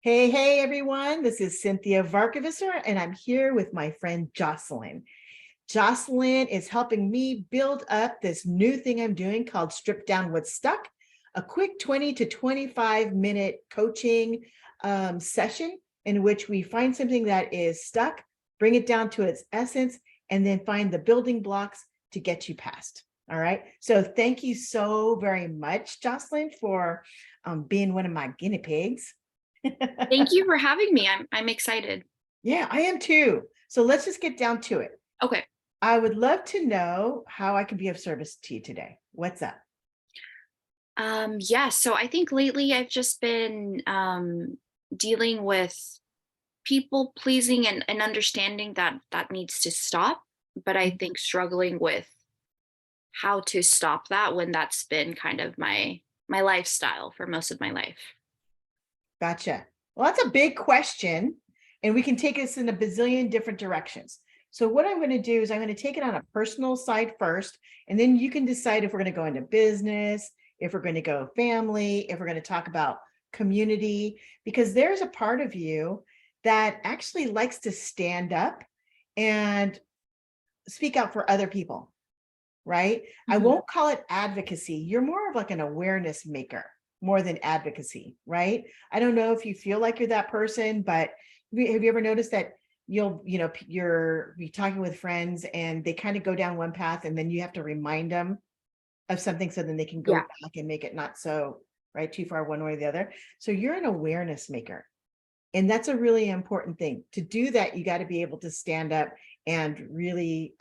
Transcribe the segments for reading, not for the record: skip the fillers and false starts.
Hey, everyone. This is Cynthia Varkevisser, and I'm here with my friend Jocelyn. Jocelyn is helping me build up this new thing I'm doing called Strip Down What's Stuck, a quick 20 to 25-minute coaching session in which we find something that is stuck, bring it down to its essence, and then find the building blocks to get you past. All right. So thank you so very much, Jocelyn, for being one of my guinea pigs. Thank you for having me. I'm excited. Yeah, I am too. So let's just get down to it. Okay. I would love to know how I can be of service to you today. What's up? Yeah, so I think lately I've just been dealing with people pleasing and understanding that that needs to stop, but I think struggling with how to stop that when that's been kind of my lifestyle for most of my life. Gotcha. Well, that's a big question, and we can take this in a bazillion different directions. So what I'm going to do is I'm going to take it on a personal side first, and then you can decide if we're going to go into business, if we're going to go family, if we're going to talk about community, because there's a part of you that actually likes to stand up and speak out for other people, right? I Mhm. won't call it advocacy. You're more of like an awareness maker more than advocacy, right? I don't know if you feel like you're that person, but have you ever noticed that you're be talking with friends and they kind of go down one path and then you have to remind them of something so then they can go Yeah. back and make it not so right too far one way or the other. So you're an awareness maker. And that's a really important thing. To do that, you got to be able to stand up and really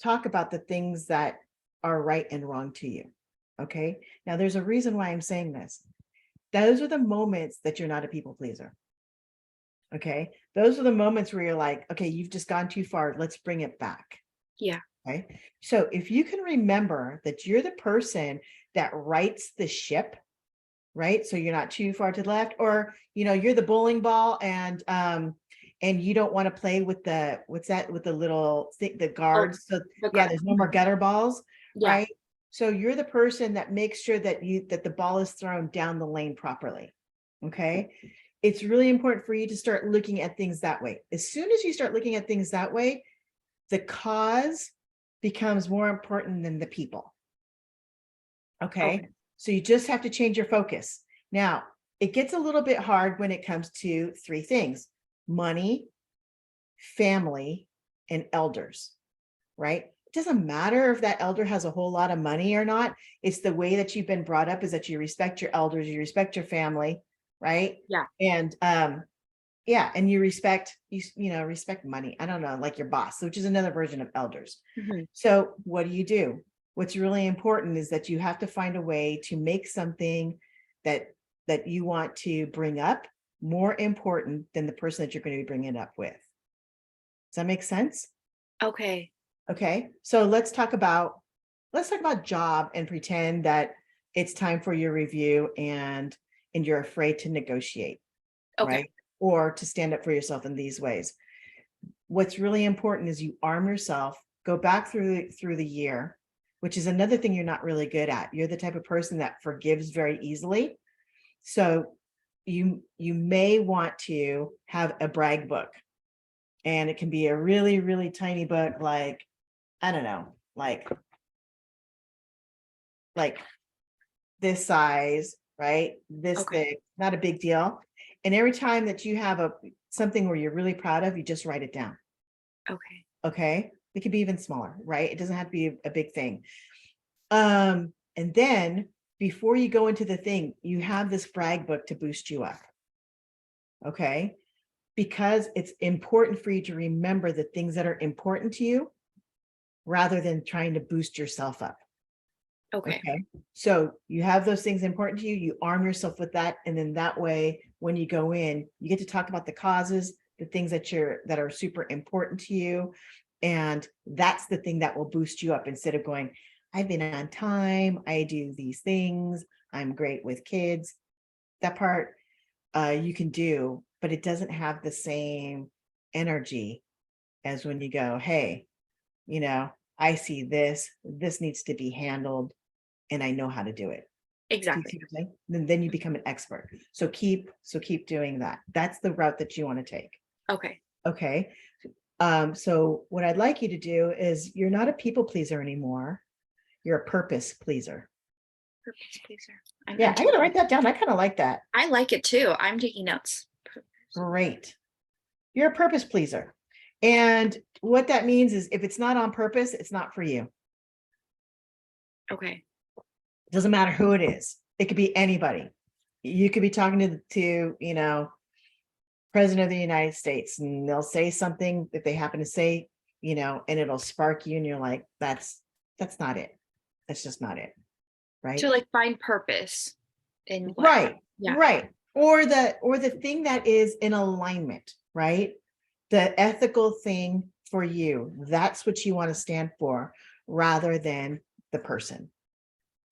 talk about the things that are right and wrong to you. Okay. Now, there's a reason why I'm saying this. Those are the moments that you're not a people pleaser. Okay. Those are the moments where you're like, okay, you've just gone too far. Let's bring it back. Yeah. Okay. So if you can remember that you're the person that rights the ship, right? So you're not too far to the left, or you're the bowling ball and you don't want to play with the what's that with the little thing, the Oh, guards. So the yeah, there's no more mhm. gutter balls, Yeah. right? So you're the person that makes sure that the ball is thrown down the lane properly. Okay. It's really important for you to start looking at things that way. As soon as you start looking at things that way, the cause becomes more important than the people. Okay. Okay. So you just have to change your focus. Now, it gets a little bit hard when it comes to three things: money, family, and elders, right? It doesn't matter if that elder has a whole lot of money or not. It's the way that you've been brought up is that you respect your elders, you respect your family, right? Yeah. And yeah, and you respect money. I don't know, like your boss, which is another version of elders. Mhm. So what do? What's really important is that you have to find a way to make something that that you want to bring up more important than the person that you're going to be bringing it up with. Does that make sense? Okay. Okay. So let's talk about job and pretend that it's time for your review and you're afraid to negotiate, Okay. right? Or to stand up for yourself in these ways. What's really important is you arm yourself, go back through the year, which is another thing you're not really good at. You're the type of person that forgives very easily. So you may want to have a brag book, and it can be a really, really tiny book, like, I don't know, like this size, right? This Okay. thick, not a big deal. And every time that you have a something where you're really proud of, you just write it down. Okay. Okay. It could be even smaller, right? It doesn't have to be a big thing. And then before you go into the thing, you have this brag book to boost you up. Okay. Because it's important for you to remember the things that are important to you rather than trying to boost yourself up. Okay. Okay. So you have those things important to you, you arm yourself with that. And then that way, when you go in, you get to talk about the causes, the things that are super important to you. And that's the thing that will boost you up instead of going, I've been on time, I do these things, I'm great with kids. That part you can do, but it doesn't have the same energy as when you go, hey, I see this needs to be handled and I know how to do it. Do you Exactly. see what I'm saying? Then you become an expert. So keep doing that. That's the route that you want to take. Okay. Okay. So what I'd like you to do is you're not a people pleaser anymore. You're a purpose pleaser. Purpose pleaser. Yeah, I gotta write that down. I kind of like that. I like it too. I'm taking notes. Great. You're a purpose pleaser. And what that means is if it's not on purpose, it's not for you. Okay. Doesn't matter who it is. It could be anybody. You could be talking to President of the United States, and they'll say something that they happen to say, and it'll spark you, and you're like, that's not it. That's just not it. Right. To like find purpose in what? Right. Yeah. Right. Or the thing that is in alignment, right? The ethical thing for you. That's what you want to stand for rather than the person.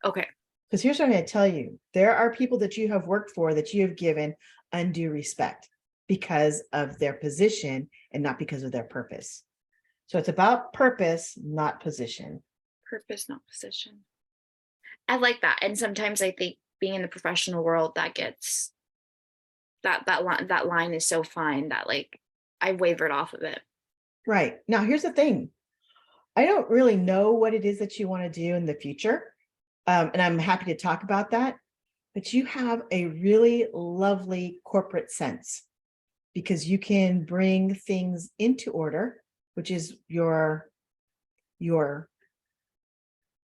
Okay. Because here's what I'm going to tell you. There are people that you have worked for that you have given undue respect because of their position and not because of their purpose. So it's about purpose, not position. Purpose, not position. I like that. And sometimes I think being in the professional world, that gets that line is so fine that like I wavered off of it. Right. Now, here's the thing. I don't really know what it is that you want to do in the future. And I'm happy to talk about that. But you have a really lovely corporate sense because you can bring things into order, which is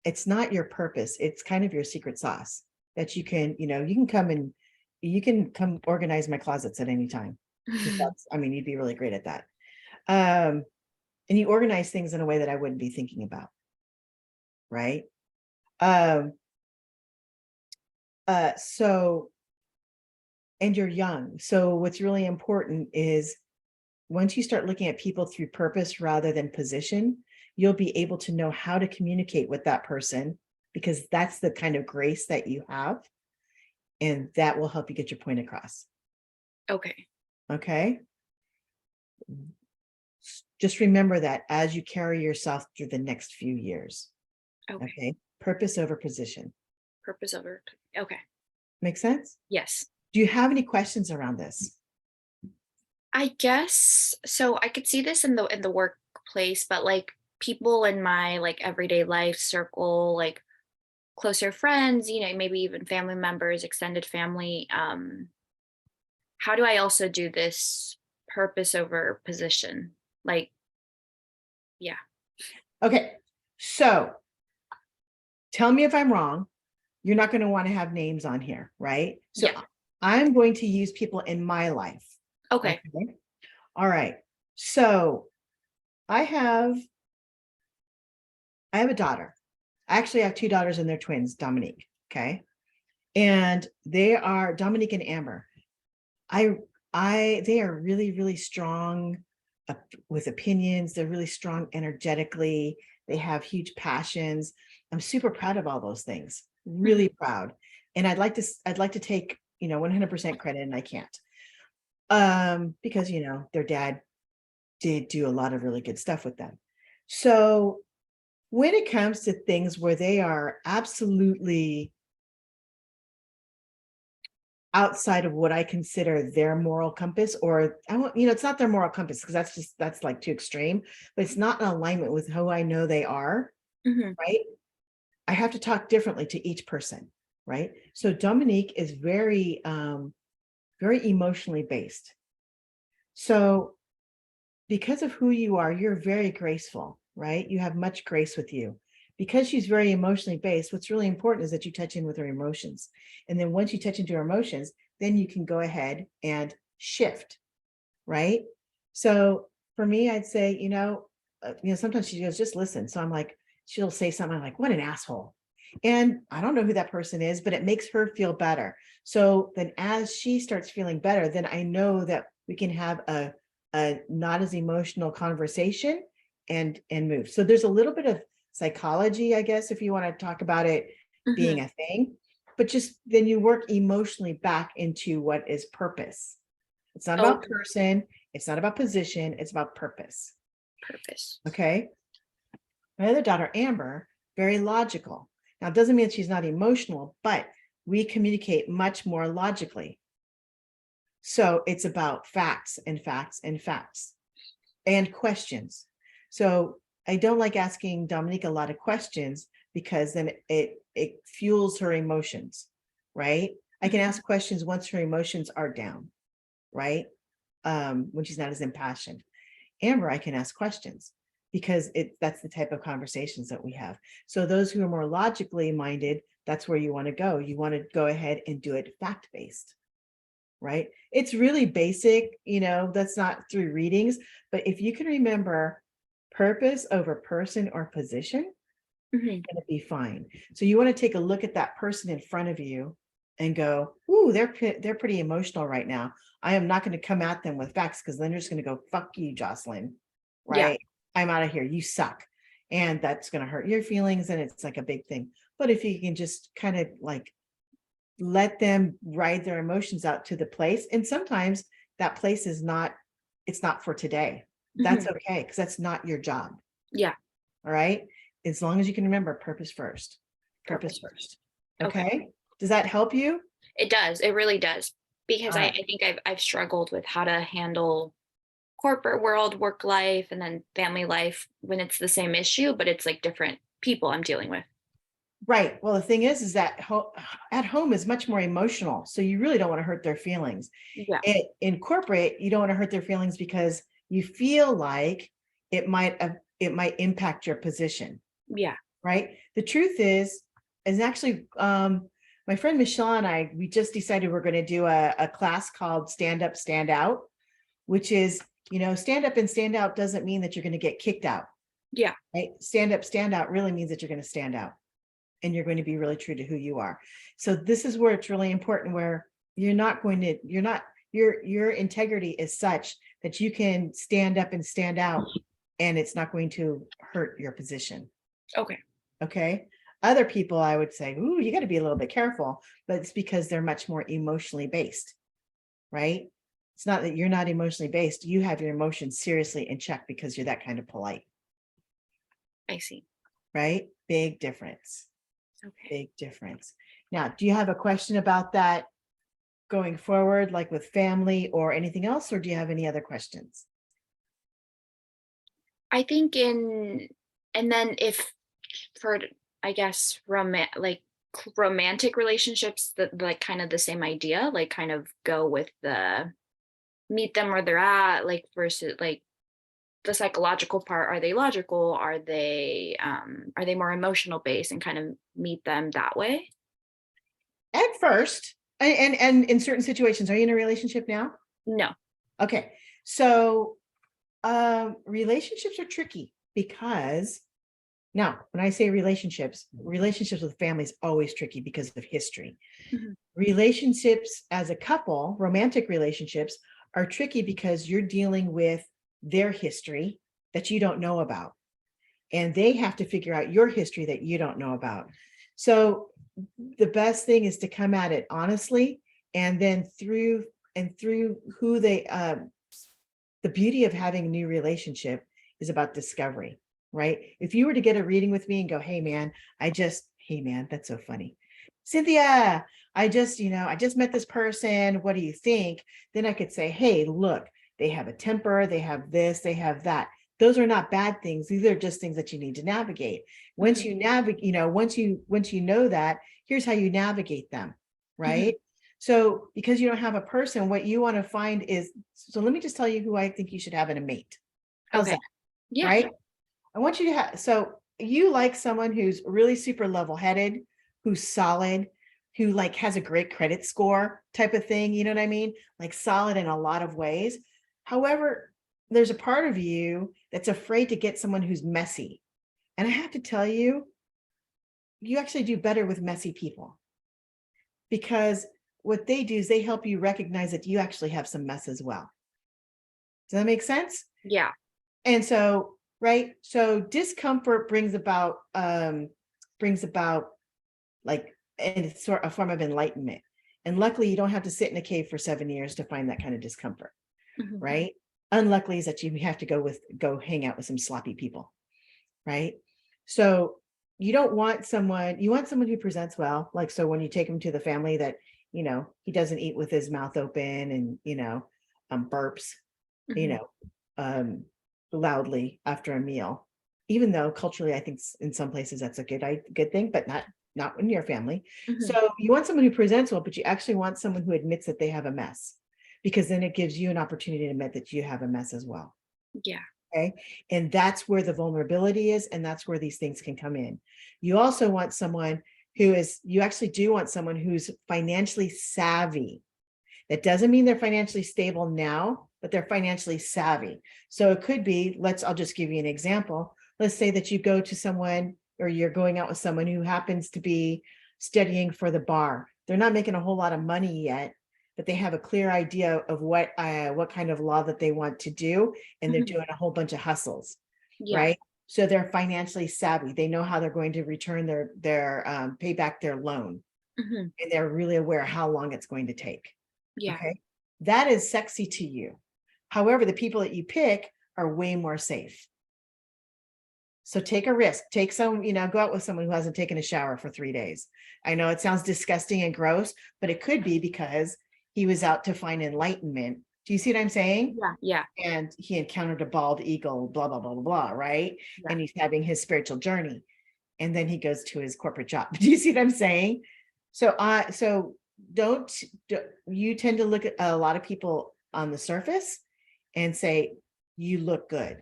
it's not your purpose. It's kind of your secret sauce that you can come organize my closets at any time. You'd be really great at that. And you organize things in a way that I wouldn't be thinking about. Right. So, and you're young. So what's really important is once you start looking at people through purpose rather than position, you'll be able to know how to communicate with that person because that's the kind of grace that you have. And that will help you get your point across. Okay. Okay. Just remember that as you carry yourself through the next few years. Okay. Purpose over position. Purpose over. Okay. Make sense? Yes. Do you have any questions around this? I guess so. I could see this in the workplace, but like people in my like everyday life circle, like closer friends, maybe even family members, extended family. How do I also do this purpose over position? Like, yeah. Okay. So tell me if I'm wrong. You're not going to want to have names on here, right? So Yeah. I'm going to use people in my life. Okay. All right. So I have a daughter. I actually have two daughters and they're twins, Dominique. Okay. And they are Dominique and Amber. They are really, really strong with opinions. They're really strong energetically. They have huge passions. I'm super proud of all those things. Really proud. And I'd like to take, 100% credit and I can't. Because, their dad did do a lot of really good stuff with them. So when it comes to things where they are absolutely outside of what I consider their moral compass, or it's not their moral compass because that's like too extreme, but it's not in alignment with who I know they are, right? I have to talk differently to each person, right? So Dominique is very, very emotionally based. So because of who you are, you're very graceful, right? You have much grace with you. Because she's very emotionally based, what's really important is that you touch in with her emotions. And then once you touch into her emotions, then you can go ahead and shift, right? So for me, I'd say, sometimes she goes, just listen. So I'm like, she'll say something like, what an asshole. And I don't know who that person is, but it makes her feel better. So then as she starts feeling better, then I know that we can have a not as emotional conversation and move. So there's a little bit of psychology, I guess, if you want to talk about it being a thing, but just then you work emotionally back into what is purpose. It's not about person. It's not about position. It's about purpose. Purpose. Okay. My other daughter, Amber, very logical. Now, it doesn't mean she's not emotional, but we communicate much more logically. So it's about facts and facts and facts and questions. So I don't like asking Dominique a lot of questions because then it fuels her emotions, right? I can ask questions once her emotions are down, right? When she's not as impassioned. Amber, I can ask questions because that's the type of conversations that we have. So those who are more logically minded, that's where you want to go. You want to go ahead and do it fact-based, right? It's really basic, that's not through readings, but if you can remember purpose over person or position, it's going to be fine. So you want to take a look at that person in front of you and go, ooh, they're pretty emotional right now. I am not going to come at them with facts because then they're just going to go, fuck you, Jocelyn, Yeah. right? I'm out of here. You suck. And that's going to hurt your feelings. And it's like a big thing. But if you can just kind of like let them ride their emotions out to the place. And sometimes that place it's not for today. That's okay, because that's not your job. Yeah. All right. As long as you can remember purpose first. Purpose first. Okay. Does that help you? It does. It really does. Because All I right. think I've struggled with how to handle corporate world, work life, and then family life when it's the same issue, but it's like different people I'm dealing with. Right. Well, the thing is that at home is much more emotional. So you really don't want to hurt their feelings. Yeah. In corporate, you don't want to hurt their feelings because you feel like it might impact your position. Yeah. Right. The truth is actually, my friend Michelle and I, we just decided we're going to do a class called Stand Up, Stand Out, which is, stand up and stand out doesn't mean that you're going to get kicked out. Yeah. Right. Stand up, stand out really means that you're going to stand out and you're going to be really true to who you are. So this is where it's really important, where your integrity is such that you can stand up and stand out and it's not going to hurt your position. Okay. Okay. Other people, I would say, ooh, you got to be a little bit careful, but it's because they're much more emotionally based, right? It's not that you're not emotionally based. You have your emotions seriously in check because you're that kind of polite. I see. Right? Big difference. Okay. Big difference. Now, do you have a question about that going forward, like with family or anything else, or do you have any other questions? I think and then if for, I guess, romantic relationships, that like kind of the same idea, like kind of go with the meet them where they're at, like versus like the psychological part. Are they logical? Are they more emotional based, and kind of meet them that way? At first, and in certain situations, are you in a relationship now? No. Okay. So relationships are tricky because now when I say relationships with family is always tricky because of history. Relationships as a couple, romantic relationships, are tricky because you're dealing with their history that you don't know about. And they have to figure out your history that you don't know about. So the best thing is to come at it honestly, and then through who they the beauty of having a new relationship is about discovery, right? If you were to get a reading with me and go, hey man, that's so funny. Cynthia, I just met this person. What do you think? Then I could say, hey, look, they have a temper, they have this, they have that. Those are not bad things. These are just things that you need to navigate. Once you navigate, once you know that, here's how you navigate them, right? So because you don't have a person, what you want to find is, so let me just tell you who I think you should have in a mate. How's that? Yeah. Right? I want you to have, so you like someone who's really super level-headed, who's solid, who like has a great credit score type of thing. You know what I mean? Like solid in a lot of ways. However, there's a part of you that's afraid to get someone who's messy. And I have to tell you, you actually do better with messy people, because what they do is they help you recognize that you actually have some mess as well. Does that make sense? Yeah. And so, right. So discomfort brings about like a form of enlightenment. And luckily you don't have to sit in a cave for 7 years to find that kind of discomfort. Right. Unluckily is that you have to go hang out with some sloppy people. Right. So you don't want someone, you want someone who presents well. Like, so when you take him to the family that, he doesn't eat with his mouth open and, burps, you Mhm. know, loudly after a meal, even though culturally, I think in some places that's a good thing, but not in your family. Mhm. So you want someone who presents well, but you actually want someone who admits that they have a mess, because then it gives you an opportunity to admit that you have a mess as well. Yeah. Okay. And that's where the vulnerability is. And that's where these things can come in. You also want someone you actually do want someone who's financially savvy. That doesn't mean they're financially stable now, but they're financially savvy. So it could be, I'll just give you an example. Let's say that you go to someone, or you're going out with someone who happens to be studying for the bar. They're not making a whole lot of money yet, but they have a clear idea of what kind of law that they want to do, and they're Mhm. doing a whole bunch of hustles, Yeah. right? So they're financially savvy. They know how they're going to return their pay back their loan, Mhm. and they're really aware how long it's going to take. Yeah. Okay. That is sexy to you. However, the people that you pick are way more safe. So take a risk. Go out with someone who hasn't taken a shower for 3 days. I know it sounds disgusting and gross, but it could be because he was out to find enlightenment. Do you see what I'm saying? Yeah. Yeah. And he encountered a bald eagle, blah, blah, blah, blah, blah, right? Yeah. And he's having his spiritual journey. And then he goes to his corporate job. Do you see what I'm saying? So don't, you tend to look at a lot of people on the surface and say, you look good.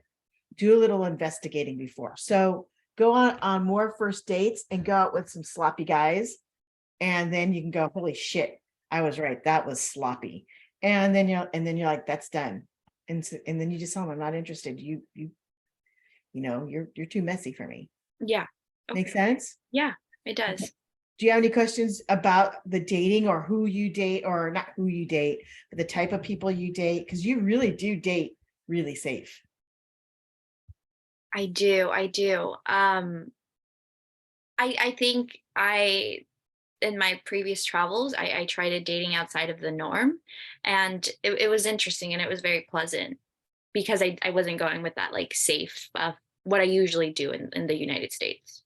Do a little investigating before. So go on more first dates and go out with some sloppy guys. And then you can go, holy shit, I was right. That was sloppy. And then you're like, that's done. And then you just tell them, I'm not interested. You're too messy for me. Yeah. Make Okay. sense? Yeah, it Okay. does. Do you have any questions about the dating, or who you date, or not who you date, but the type of people you date? Because you really do date really safe. I do. I do. I think in my previous travels, I tried a dating outside of the norm, and it was interesting and it was very pleasant because I wasn't going with that like safe what I usually do in the United States.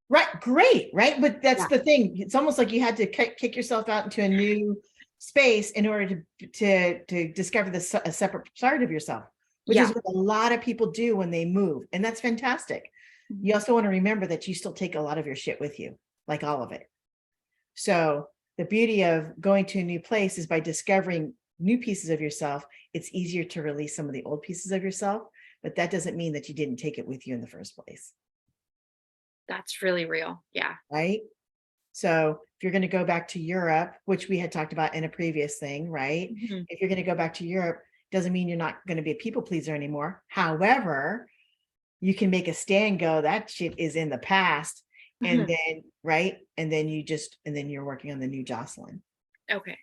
Right, great, right? But that's Yeah. the thing. It's almost like you had to kick yourself out into a new space in order to discover a separate side of yourself, which Yeah. is what a lot of people do when they move, and that's fantastic. Mhm. You also want to remember that you still take a lot of your shit with you, like all of it. So the beauty of going to a new place is by discovering new pieces of yourself, it's easier to release some of the old pieces of yourself, but that doesn't mean that you didn't take it with you in the first place, That's really real. Yeah. right? So if you're going to go back to Europe, which we had talked about in a previous thing, right? Mhm. If you're going to go back to Europe, doesn't mean you're not going to be a people pleaser anymore. However, you can make a stand, go, that shit is in the past. And Mhm. then, right? And then you're working on the new Jocelyn. Okay.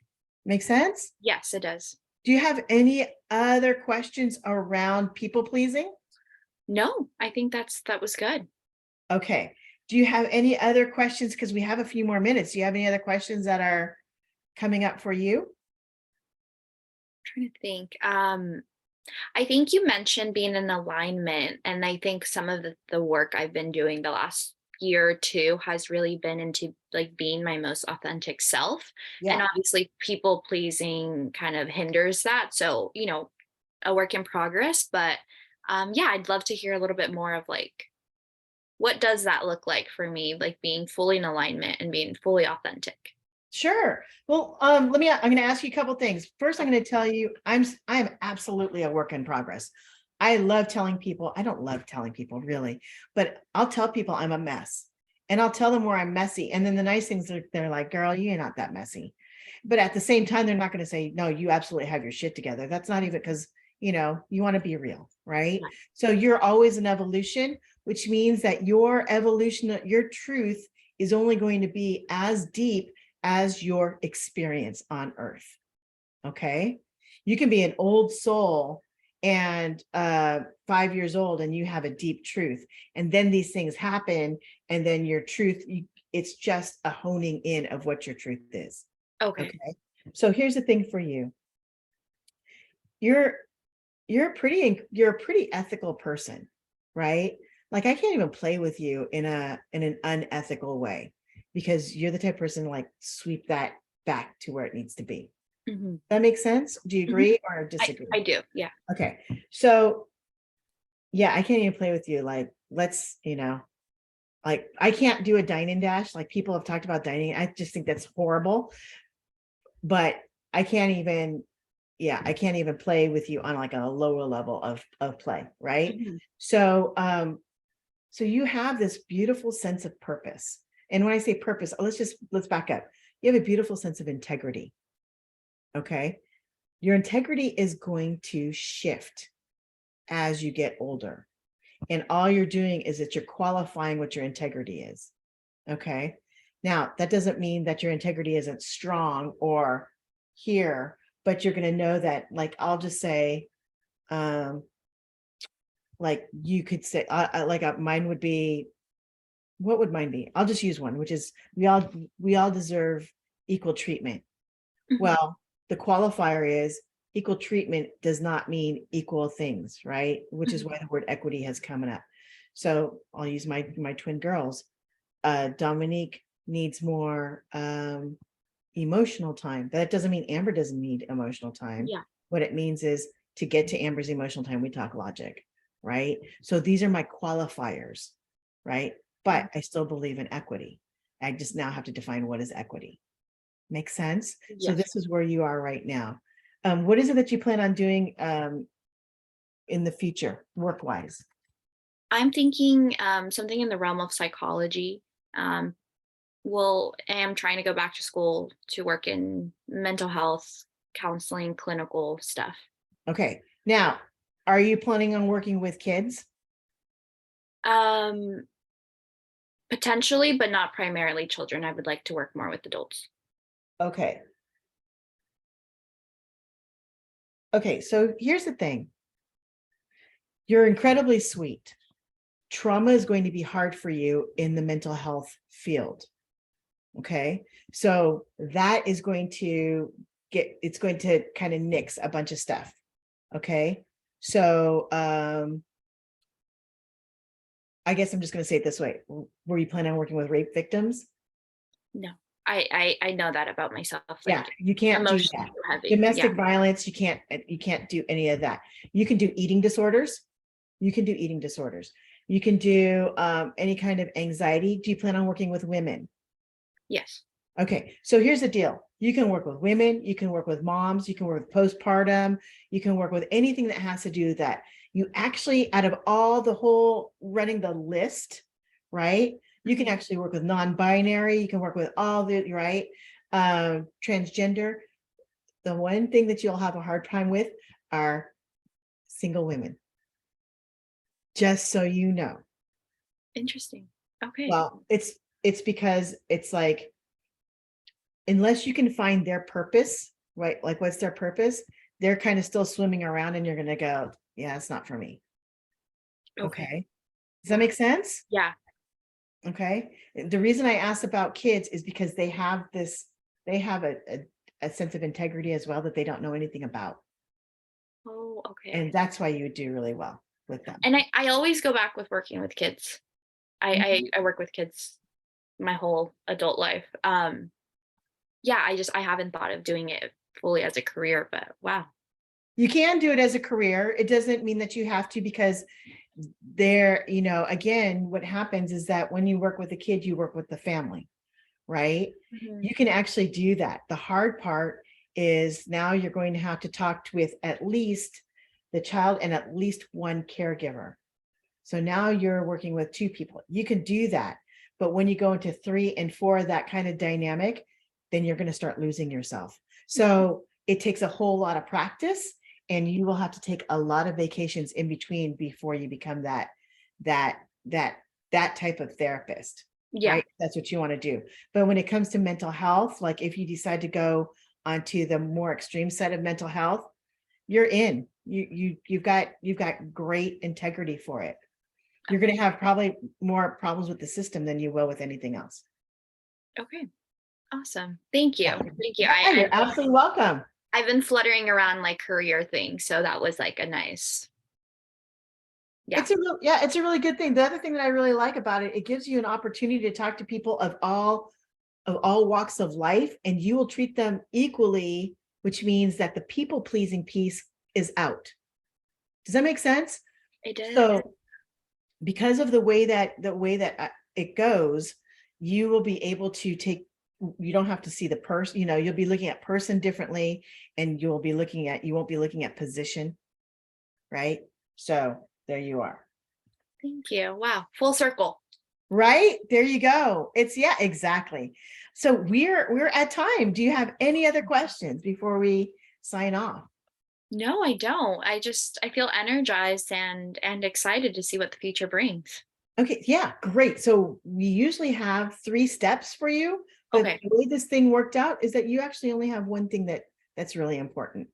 Make sense? Yes, it does. Do you have any other questions around people pleasing? No, I think that was good. Okay. Do you have any other questions? Because we have a few more minutes. Do you have any other questions that are coming up for you? Trying to think. I think you mentioned being in alignment, and I think some of the work I've been doing the last year or two has really been into like being my most authentic self. And Yeah. obviously, people pleasing kind of hinders that. So, a work in progress. But yeah, I'd love to hear a little bit more of like, what does that look like for me, like being fully in alignment and being fully authentic? Sure. Well, I'm going to ask you a couple things. First, I'm going to tell you, I am absolutely a work in progress. I love telling people, I don't love telling people really, but I'll tell people I'm a mess, and I'll tell them where I'm messy. And then the nice things are, they're like, girl, you're not that messy. But at the same time, they're not going to say, no, you absolutely have your shit together. That's not even, because, you want to be real, right? Yeah. So you're always in evolution, which means that your evolution, your truth is only going to be as deep as your experience on earth. Okay. You can be an old soul and 5 years old, and you have a deep truth. And then these things happen, and then your truth, it's just a honing in of what your truth is. Okay. Okay. So here's the thing for you. You're you're a pretty ethical person, right? like I can't even play with you in an unethical way because you're the type of person to like sweep that back to where it needs to be. Mhm. That makes sense? Do you Mhm. agree or I disagree? I do. Yeah. Okay. So yeah, I can't even play with you. Like, let's, like I can't do a dine and dash. Like people have talked about dining. I just think that's horrible. But I can't even, yeah, I can't even play with you on like a lower level of play, right? Mhm. So so you have this beautiful sense of purpose. And when I say purpose, let's back up. You have a beautiful sense of integrity. Okay. Your integrity is going to shift as you get older. And all you're doing is that you're qualifying what your integrity is. Okay. Now, that doesn't mean that your integrity isn't strong or here, but you're going to know that, like, I'll just say, um, like you could say, mine would be, what would mine be? I'll just use one, which is we all deserve equal treatment. Mhm. Well, the qualifier is equal treatment does not mean equal things, right? Which is Mhm. why the word equity has come up. So I'll use my twin girls. Dominique needs more emotional time. That doesn't mean Amber doesn't need emotional time. Yeah. What it means is to get to Amber's emotional time, we talk logic, right? So these are my qualifiers, right? Mhm. But I still believe in equity. I just now have to define what is equity. Makes sense? So Yes. this is where you are right now. What is it that you plan on doing in the future, work-wise? I'm thinking something in the realm of psychology. Um, I'm trying to go back to school to work in mental health, counseling, clinical stuff. Okay. Now, are you planning on working with kids? Um, Potentially, but not primarily children. I would like to work more with adults. Okay. Okay. So here's the thing. You're incredibly sweet. Trauma is going to be hard for you in the mental health field. Okay. So that is going to it's going to kind of nix a bunch of stuff. Okay. So I guess I'm just going to say it this way. Were you planning on working with rape victims? No, I know that about myself. Yeah, Like you can't do emotionally that. too heavy. Yeah. Domestic violence, you can't do any of that. You can do eating disorders. You can do eating disorders. You can do any kind of anxiety. Do you plan on working with women? Yes. Okay, so here's the deal. You can work with women, you can work with moms, you can work with postpartum, you can work with anything that has to do with that. You actually, out of all the whole running the list, right? You can Mhm. actually work with non-binary, you can work with all the, right? Transgender. The one thing that you'll have a hard time with are single women, just so you know. Interesting. Okay. Well, it's because it's like unless you can find their purpose, right? Like what's their purpose? They're kind of still swimming around and you're going to go, yeah, it's not for me. Okay. Okay. Does that Wow. make sense? Yeah. Okay. The reason I asked about kids is because they have this, they have a sense of integrity as well that they don't know anything about. Oh, okay. And that's why you would do really well with them. And I always go back with working with kids. Mhm. I work with kids my whole adult life. Yeah, I haven't thought of doing it fully as a career, but wow. You can do it as a career. It doesn't mean that you have to because there, again, what happens is that when you work with a kid, you work with the family, right? Mhm. You can actually do that. The hard part is now you're going to have to talk with at least the child and at least one caregiver. So now you're working with two people. You can do that. But when you go into 3 and 4, that kind of dynamic, then you're going to start losing yourself. So it takes a whole lot of practice and you will have to take a lot of vacations in between before you become that that that type of therapist, Yeah. right? That's what you want to do. But when it comes to mental health, like if you decide to go onto the more extreme side of mental health, you're in. You've got great integrity for it. You're going Okay. to have probably more problems with the system than you will with anything else. Okay. Awesome. Thank you. Yeah, Thank you. yeah, you're absolutely welcome. I've been fluttering around like career things, so that was like a nice Yeah. It's a really good thing. The other thing that I really like about it, it gives you an opportunity to talk to people of all walks of life, and you will treat them equally, which means that the people pleasing piece is out. Does that make sense? It did. So because of the way that it goes, you will be able to take, you don't have to see the person, you know, you'll be looking at person differently, and you won't be looking at position, right? So there you are. Thank you. Wow. Full circle. Right? There you go. It's yeah, exactly. So we're at time. Do you have any other questions before we sign off? No, I don't. I feel energized and excited to see what the future brings. Okay, yeah, great. So we usually have 3 steps for you, but Okay. the way this thing worked out is that you actually only have one thing that's really important.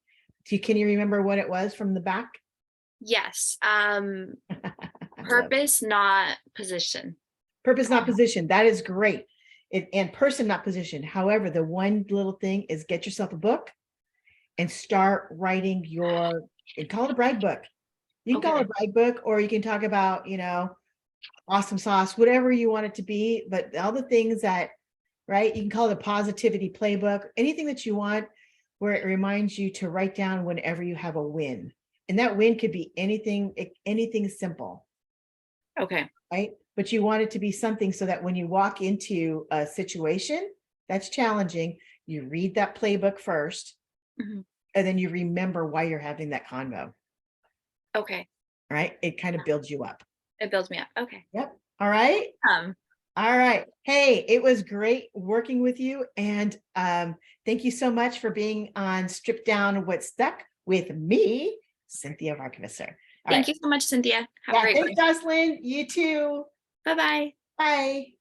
Can you remember what it was from the back? Yes. I love it. Purpose, not position. Purpose, not position. That is great. And person, not position. However, the one little thing is get yourself a book and start writing and call it a brag book. You can call it Okay. a brag book, or you can talk about, awesome sauce, whatever you want it to be, but all the things that, right? You can call it a positivity playbook, anything that you want, where it reminds you to write down whenever you have a win. And that win could be anything simple, Okay. right? But you want it to be something so that when you walk into a situation that's challenging, you read that playbook first, Mhm. and then you remember why you're having that convo, Okay. right? It kind of builds you up. It builds me up. Okay. Yep. All right. Um, All right. Hey, it was great working with you. And thank you so much for being on Strip Down What's Stuck with me, Cynthia Varkevisser. All Thank right. you so much, Cynthia. Have a Yeah. great Thanks, one. Jocelyn. You too. Bye bye. Bye.